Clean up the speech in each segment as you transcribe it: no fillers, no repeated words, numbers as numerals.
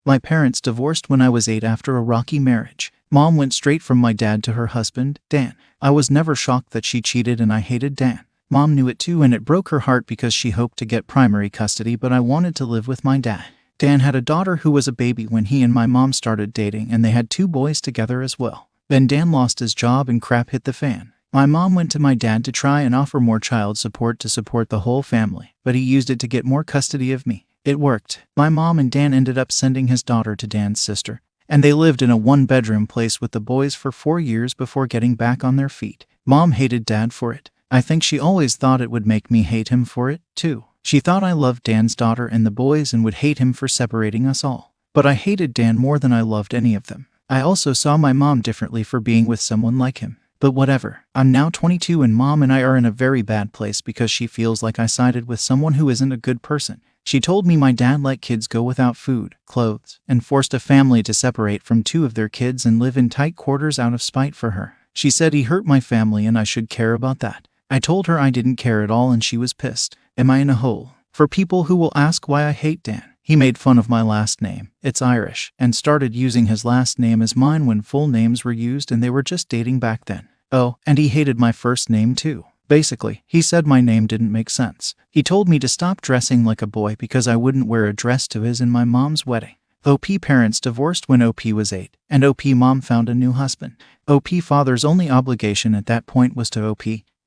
My parents divorced when I was 8 after a rocky marriage. Mom went straight from my dad to her husband, Dan. I was never shocked that she cheated and I hated Dan. Mom knew it too and it broke her heart because she hoped to get primary custody, but I wanted to live with my dad. Dan had a daughter who was a baby when he and my mom started dating, and they had 2 boys together as well. Then Dan lost his job and crap hit the fan. My mom went to my dad to try and offer more child support to support the whole family, but he used it to get more custody of me. It worked. My mom and Dan ended up sending his daughter to Dan's sister, and they lived in a 1-bedroom place with the boys for 4 years before getting back on their feet. Mom hated Dad for it. I think she always thought it would make me hate him for it, too. She thought I loved Dan's daughter and the boys and would hate him for separating us all. But I hated Dan more than I loved any of them. I also saw my mom differently for being with someone like him. But whatever. I'm now 22 and Mom and I are in a very bad place because she feels like I sided with someone who isn't a good person. She told me my dad let kids go without food, clothes, and forced a family to separate from 2 of their kids and live in tight quarters out of spite for her. She said he hurt my family and I should care about that. I told her I didn't care at all and she was pissed. Am I in a hole? For people who will ask why I hate Dan, he made fun of my last name. It's Irish, and started using his last name as mine when full names were used and they were just dating back then. Oh, and he hated my first name too. Basically, he said my name didn't make sense. He told me to stop dressing like a boy because I wouldn't wear a dress to his and my mom's wedding. OP parents divorced when OP was 8, and OP mom found a new husband. OP father's only obligation at that point was to OP,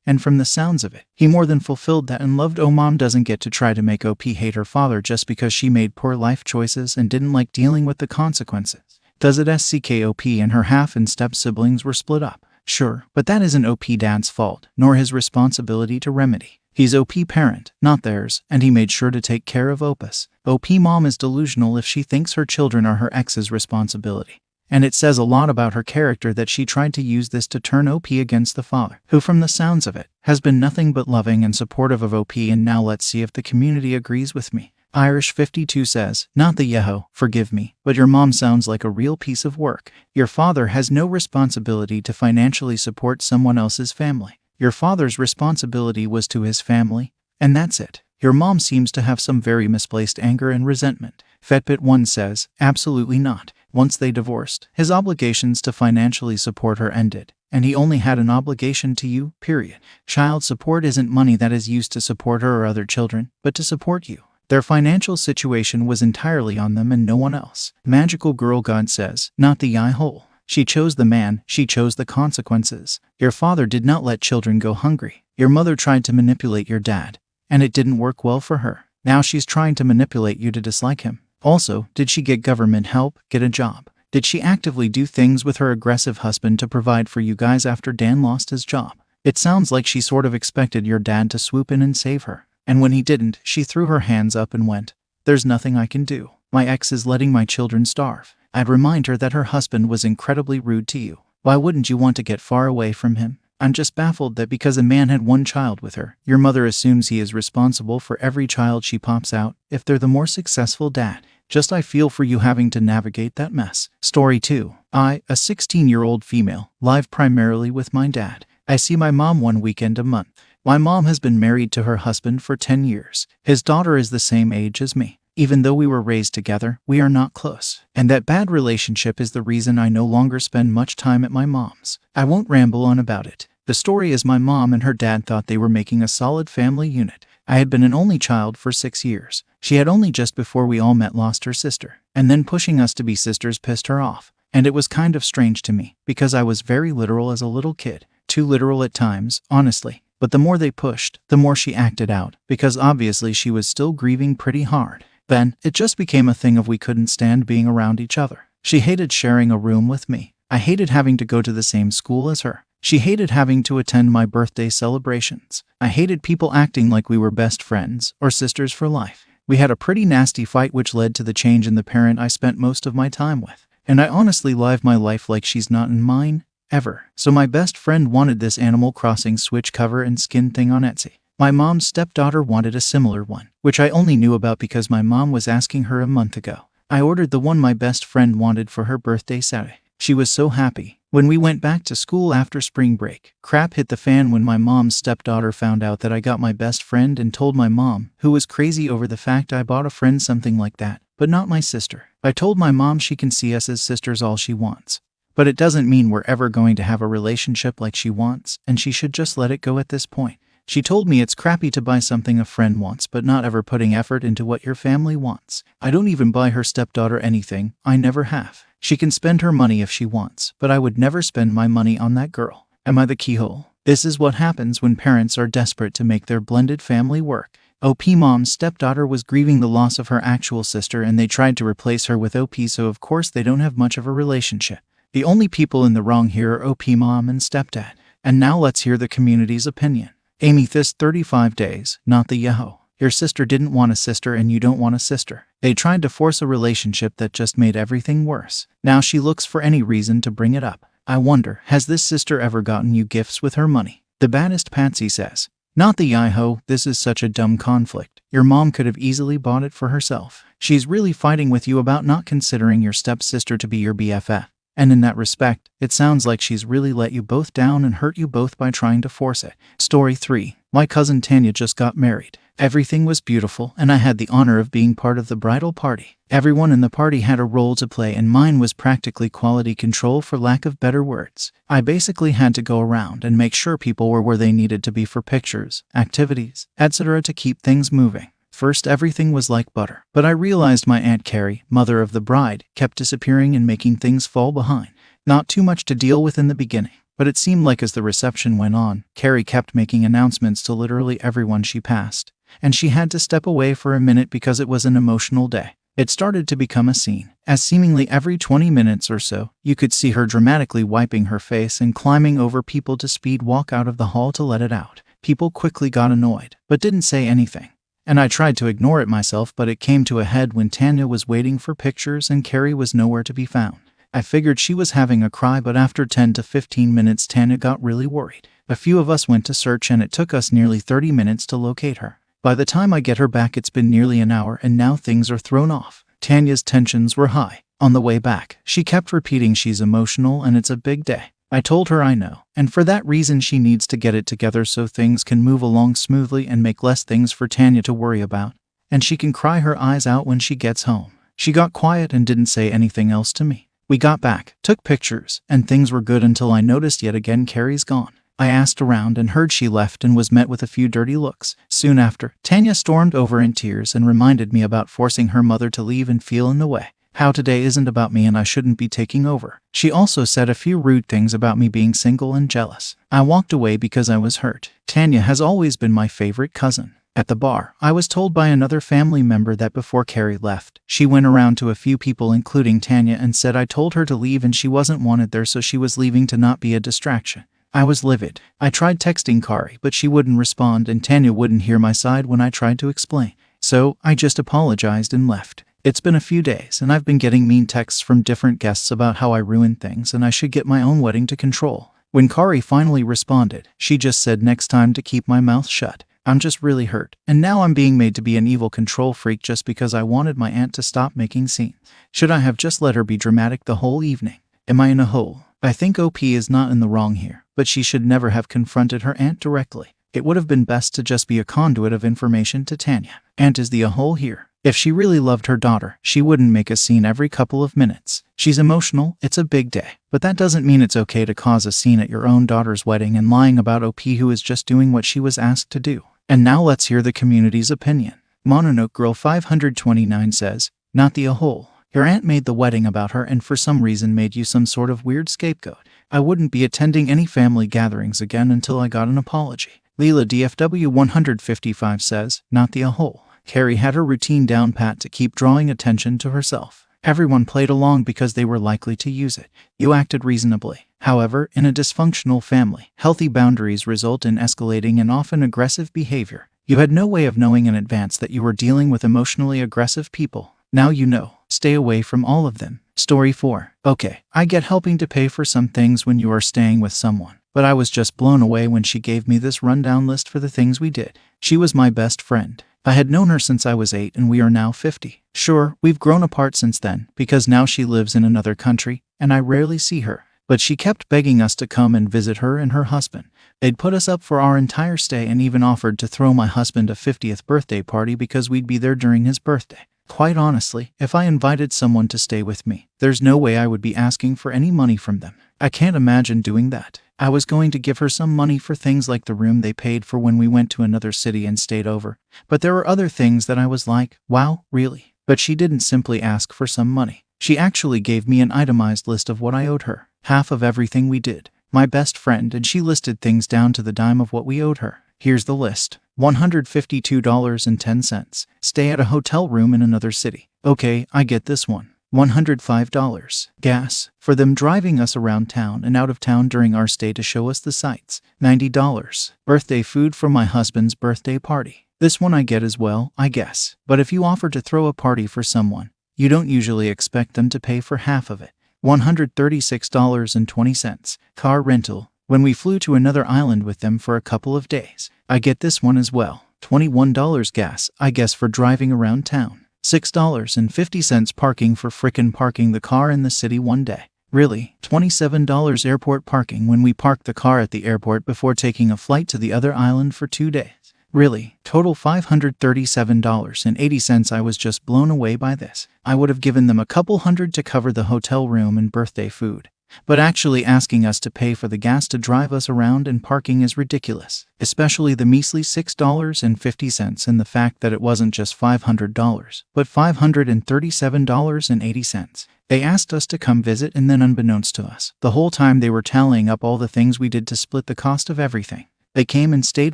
and from the sounds of it, he more than fulfilled that and loved. Mom doesn't get to try to make OP hate her father just because she made poor life choices and didn't like dealing with the consequences. Does it? OP and her half and step siblings were split up. Sure, but that isn't OP dad's fault, nor his responsibility to remedy. He's OP parent, not theirs, and he made sure to take care of Opus. OP mom is delusional if she thinks her children are her ex's responsibility. And it says a lot about her character that she tried to use this to turn OP against the father, who from the sounds of it, has been nothing but loving and supportive of OP. And now let's see if the community agrees with me. Irish 52 says, not the yeho, forgive me, but your mom sounds like a real piece of work. Your father has no responsibility to financially support someone else's family. Your father's responsibility was to his family, and that's it. Your mom seems to have some very misplaced anger and resentment. Fetbit1 says, absolutely not. Once they divorced, his obligations to financially support her ended, and he only had an obligation to you, period. Child support isn't money that is used to support her or other children, but to support you. Their financial situation was entirely on them and no one else. Magical Girl God says, not the eye hole. She chose the man, she chose the consequences. Your father did not let children go hungry. Your mother tried to manipulate your dad, and it didn't work well for her. Now she's trying to manipulate you to dislike him. Also, did she get government help, get a job? Did she actively do things with her aggressive husband to provide for you guys after Dan lost his job? It sounds like she sort of expected your dad to swoop in and save her. And when he didn't, she threw her hands up and went, there's nothing I can do. My ex is letting my children starve. I'd remind her that her husband was incredibly rude to you. Why wouldn't you want to get far away from him? I'm just baffled that because a man had one child with her, your mother assumes he is responsible for every child she pops out, if they're the more successful dad. Just I feel for you having to navigate that mess. Story 2. I, a 16-year-old female, live primarily with my dad. I see my mom one weekend a month. My mom has been married to her husband for 10 years. His daughter is the same age as me. Even though we were raised together, we are not close. And that bad relationship is the reason I no longer spend much time at my mom's. I won't ramble on about it. The story is my mom and her dad thought they were making a solid family unit. I had been an only child for 6 years. She had only just before we all met lost her sister. And then pushing us to be sisters pissed her off. And it was kind of strange to me, because I was very literal as a little kid. Too literal at times, honestly. But the more they pushed, the more she acted out, because obviously she was still grieving pretty hard. Then, it just became a thing of we couldn't stand being around each other. She hated sharing a room with me. I hated having to go to the same school as her. She hated having to attend my birthday celebrations. I hated people acting like we were best friends or sisters for life. We had a pretty nasty fight which led to the change in the parent I spent most of my time with. And I honestly live my life like she's not in mine, ever. So my best friend wanted this Animal Crossing Switch cover and skin thing on Etsy. My mom's stepdaughter wanted a similar one, which I only knew about because my mom was asking her a month ago. I ordered the one my best friend wanted for her birthday Saturday. She was so happy. When we went back to school after spring break, crap hit the fan when my mom's stepdaughter found out that I got my best friend and told my mom, who was crazy over the fact I bought a friend something like that, but not my sister. I told my mom she can see us as sisters all she wants. But it doesn't mean we're ever going to have a relationship like she wants, and she should just let it go at this point. She told me it's crappy to buy something a friend wants but not ever putting effort into what your family wants. I don't even buy her stepdaughter anything, I never have. She can spend her money if she wants, but I would never spend my money on that girl. Am I the keyhole? This is what happens when parents are desperate to make their blended family work. OP mom's stepdaughter was grieving the loss of her actual sister and they tried to replace her with OP, so of course they don't have much of a relationship. The only people in the wrong here are OP mom and stepdad. And now let's hear the community's opinion. Amy, this 35 days, not the Yahoo. Your sister didn't want a sister and you don't want a sister. They tried to force a relationship that just made everything worse. Now she looks for any reason to bring it up. I wonder, has this sister ever gotten you gifts with her money? The baddest Patsy says, not the Yahoo, this is such a dumb conflict. Your mom could have easily bought it for herself. She's really fighting with you about not considering your stepsister to be your BFF. And in that respect, it sounds like she's really let you both down and hurt you both by trying to force it. Story 3. My cousin Tanya just got married. Everything was beautiful and I had the honor of being part of the bridal party. Everyone in the party had a role to play and mine was practically quality control for lack of better words. I basically had to go around and make sure people were where they needed to be for pictures, activities, etc. to keep things moving. First, everything was like butter, but I realized my Aunt Carrie, mother of the bride, kept disappearing and making things fall behind. Not too much to deal with in the beginning, but it seemed like as the reception went on, Carrie kept making announcements to literally everyone she passed, and she had to step away for a minute because it was an emotional day. It started to become a scene, as seemingly every 20 minutes or so, you could see her dramatically wiping her face and climbing over people to speed walk out of the hall to let it out. People quickly got annoyed, but didn't say anything. And I tried to ignore it myself, but it came to a head when Tanya was waiting for pictures and Carrie was nowhere to be found. I figured she was having a cry, but after 10 to 15 minutes Tanya got really worried. A few of us went to search and it took us nearly 30 minutes to locate her. By the time I get her back it's been nearly an hour and now things are thrown off. Tanya's tensions were high. On the way back, she kept repeating she's emotional and it's a big day. I told her I know, and for that reason she needs to get it together so things can move along smoothly and make less things for Tanya to worry about, and she can cry her eyes out when she gets home. She got quiet and didn't say anything else to me. We got back, took pictures, and things were good until I noticed yet again Carrie's gone. I asked around and heard she left and was met with a few dirty looks. Soon after, Tanya stormed over in tears and reminded me about forcing her mother to leave and feel in the way. How today isn't about me and I shouldn't be taking over. She also said a few rude things about me being single and jealous. I walked away because I was hurt. Tanya has always been my favorite cousin. At the bar, I was told by another family member that before Carrie left, she went around to a few people including Tanya and said I told her to leave and she wasn't wanted there, so she was leaving to not be a distraction. I was livid. I tried texting Kari, but she wouldn't respond and Tanya wouldn't hear my side when I tried to explain. So, I just apologized and left. It's been a few days and I've been getting mean texts from different guests about how I ruined things and I should get my own wedding to control. When Kari finally responded, she just said next time to keep my mouth shut. I'm just really hurt, and now I'm being made to be an evil control freak just because I wanted my aunt to stop making scenes. Should I have just let her be dramatic the whole evening? Am I in a hole? I think OP is not in the wrong here, but she should never have confronted her aunt directly. It would have been best to just be a conduit of information to Tanya. Aunt is the a-hole here. If she really loved her daughter, she wouldn't make a scene every couple of minutes. She's emotional, it's a big day. But that doesn't mean it's okay to cause a scene at your own daughter's wedding and lying about OP, who is just doing what she was asked to do. And now let's hear the community's opinion. Mononoke Girl 529 says, not the a-hole. Your aunt made the wedding about her and for some reason made you some sort of weird scapegoat. I wouldn't be attending any family gatherings again until I got an apology. Leela DFW 155 says, not the a-hole. Carrie had her routine down pat to keep drawing attention to herself. Everyone played along because they were likely to use it. You acted reasonably. However, in a dysfunctional family, healthy boundaries result in escalating and often aggressive behavior. You had no way of knowing in advance that you were dealing with emotionally aggressive people. Now you know. Stay away from all of them. Story 4. Okay, I get helping to pay for some things when you are staying with someone, but I was just blown away when she gave me this rundown list for the things we did. She was my best friend. I had known her since I was 8 and we are now 50. Sure, we've grown apart since then, because now she lives in another country, and I rarely see her. But she kept begging us to come and visit her and her husband. They'd put us up for our entire stay and even offered to throw my husband a 50th birthday party because we'd be there during his birthday. Quite honestly, if I invited someone to stay with me, there's no way I would be asking for any money from them. I can't imagine doing that. I was going to give her some money for things like the room they paid for when we went to another city and stayed over. But there were other things that I was like, wow, really? But she didn't simply ask for some money. She actually gave me an itemized list of what I owed her. Half of everything we did. My best friend, and she listed things down to the dime of what we owed her. Here's the list. $152.10. Stay at a hotel room in another city. Okay, I get this one. $105. Gas, for them driving us around town and out of town during our stay to show us the sights. $90. Birthday food for my husband's birthday party. This one I get as well, I guess. But if you offer to throw a party for someone, you don't usually expect them to pay for half of it. $136.20. Car rental, when we flew to another island with them for a couple of days. I get this one as well. $21. Gas, I guess for driving around town. $6.50 parking for frickin' parking the car in the city one day. Really? $27 airport parking when we parked the car at the airport before taking a flight to the other island for 2 days. Really? Total $537.80. I was just blown away by this. I would have given them a couple hundred to cover the hotel room and birthday food. But actually asking us to pay for the gas to drive us around and parking is ridiculous. Especially the measly $6.50 and the fact that it wasn't just $500, but $537.80. They asked us to come visit, and then unbeknownst to us, the whole time they were tallying up all the things we did to split the cost of everything. They came and stayed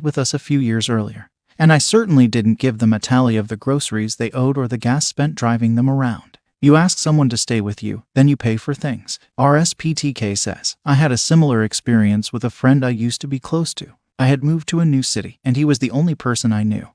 with us a few years earlier, and I certainly didn't give them a tally of the groceries they owed or the gas spent driving them around. You ask someone to stay with you, then you pay for things. RSPTK says, I had a similar experience with a friend I used to be close to. I had moved to a new city, and he was the only person I knew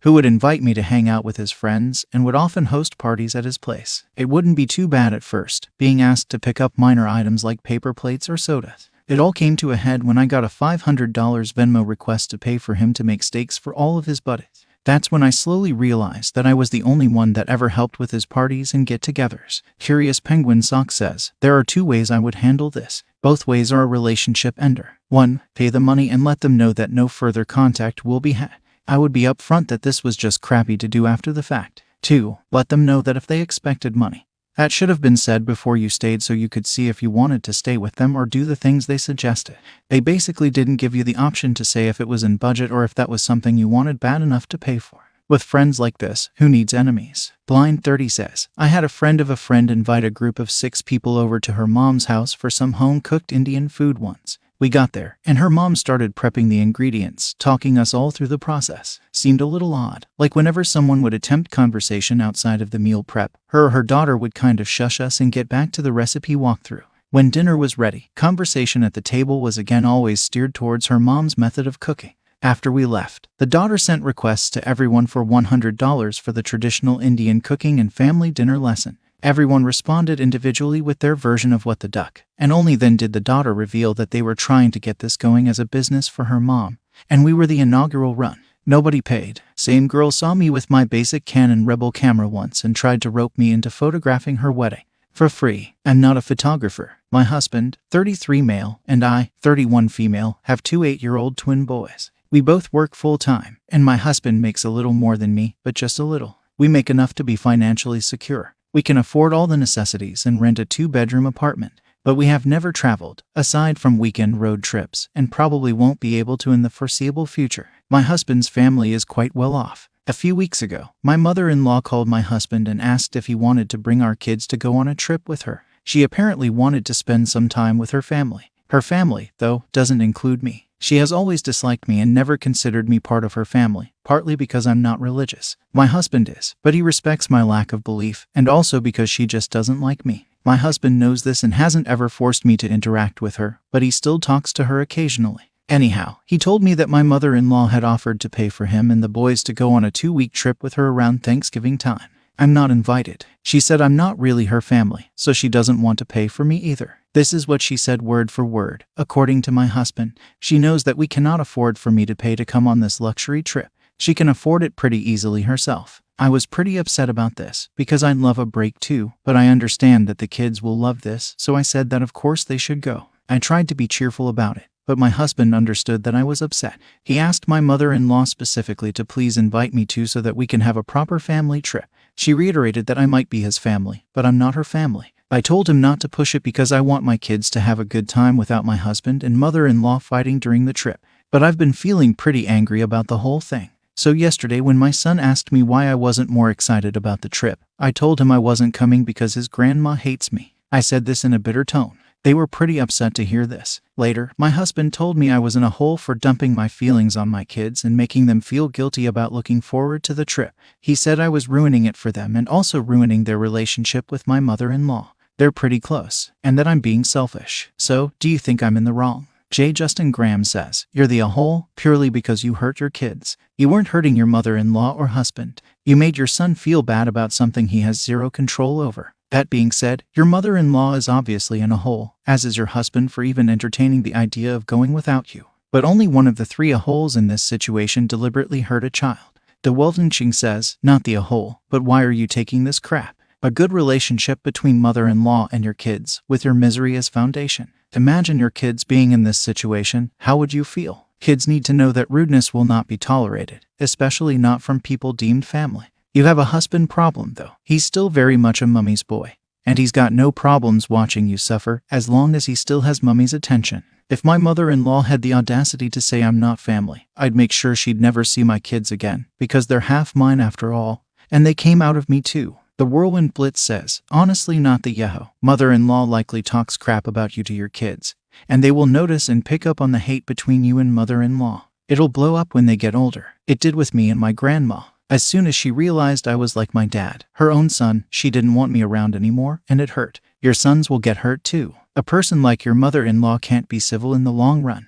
who would invite me to hang out with his friends and would often host parties at his place. It wouldn't be too bad at first, being asked to pick up minor items like paper plates or sodas. It all came to a head when I got a $500 Venmo request to pay for him to make steaks for all of his buddies. That's when I slowly realized that I was the only one that ever helped with his parties and get-togethers. Curious Penguin Sock says, there are 2 ways I would handle this. Both ways are a relationship ender. 1. Pay the money and let them know that no further contact will be had. I would be upfront that this was just crappy to do after the fact. 2. Let them know that if they expected money, that should have been said before you stayed so you could see if you wanted to stay with them or do the things they suggested. They basically didn't give you the option to say if it was in budget or if that was something you wanted bad enough to pay for. With friends like this, who needs enemies? Blind 30 says, I had a friend of a friend invite a group of 6 people over to her mom's house for some home-cooked Indian food once. We got there, and her mom started prepping the ingredients, talking us all through the process. Seemed a little odd. Like whenever someone would attempt conversation outside of the meal prep, her or her daughter would kind of shush us and get back to the recipe walkthrough. When dinner was ready, conversation at the table was again always steered towards her mom's method of cooking. After we left, the daughter sent requests to everyone for $100 for the traditional Indian cooking and family dinner lesson. Everyone responded individually with their version of what the duck, and only then did the daughter reveal that they were trying to get this going as a business for her mom, and we were the inaugural run. Nobody paid. Same girl saw me with my basic Canon Rebel camera once and tried to rope me into photographing her wedding. For free. I'm not a photographer. My husband, 33 male, and I, 31 female, have 2 8-year-old twin boys. We both work full-time, and my husband makes a little more than me, but just a little. We make enough to be financially secure. We can afford all the necessities and rent a 2-bedroom apartment, but we have never traveled, aside from weekend road trips, and probably won't be able to in the foreseeable future. My husband's family is quite well off. A few weeks ago, my mother-in-law called my husband and asked if he wanted to bring our kids to go on a trip with her. She apparently wanted to spend some time with her family. Her family, though, doesn't include me. She has always disliked me and never considered me part of her family, partly because I'm not religious. My husband is, but he respects my lack of belief, and also because she just doesn't like me. My husband knows this and hasn't ever forced me to interact with her, but he still talks to her occasionally. Anyhow, he told me that my mother-in-law had offered to pay for him and the boys to go on a 2-week trip with her around Thanksgiving time. I'm not invited. She said I'm not really her family, so she doesn't want to pay for me either. This is what she said word for word. According to my husband, she knows that we cannot afford for me to pay to come on this luxury trip. She can afford it pretty easily herself. I was pretty upset about this, because I'd love a break too, but I understand that the kids will love this, so I said that of course they should go. I tried to be cheerful about it, but my husband understood that I was upset. He asked my mother-in-law specifically to please invite me too so that we can have a proper family trip. She reiterated that I might be his family, but I'm not her family. I told him not to push it because I want my kids to have a good time without my husband and mother-in-law fighting during the trip. But I've been feeling pretty angry about the whole thing. So yesterday when my son asked me why I wasn't more excited about the trip, I told him I wasn't coming because his grandma hates me. I said this in a bitter tone. They were pretty upset to hear this. Later, my husband told me I was in a hole for dumping my feelings on my kids and making them feel guilty about looking forward to the trip. He said I was ruining it for them and also ruining their relationship with my mother-in-law. They're pretty close, and that I'm being selfish. So, do you think I'm in the wrong? J. Justin Graham says, you're the a-hole purely because you hurt your kids. You weren't hurting your mother-in-law or husband. You made your son feel bad about something he has zero control over. That being said, your mother-in-law is obviously in a hole, as is your husband for even entertaining the idea of going without you. But only one of the three a-holes in this situation deliberately hurt a child. De Weltensching says, not the a-hole, but why are you taking this crap? A good relationship between mother-in-law and your kids, with your misery as foundation. Imagine your kids being in this situation, how would you feel? Kids need to know that rudeness will not be tolerated, especially not from people deemed family. You have a husband problem though. He's still very much a mummy's boy. And he's got no problems watching you suffer as long as he still has mummy's attention. If my mother-in-law had the audacity to say I'm not family, I'd make sure she'd never see my kids again, because they're half mine after all, and they came out of me too. The Whirlwind Blitz says, honestly not the yeho. Mother-in-law likely talks crap about you to your kids, and they will notice and pick up on the hate between you and mother-in-law. It'll blow up when they get older. It did with me and my grandma. As soon as she realized I was like my dad, her own son, she didn't want me around anymore, and it hurt. Your sons will get hurt too. A person like your mother-in-law can't be civil in the long run.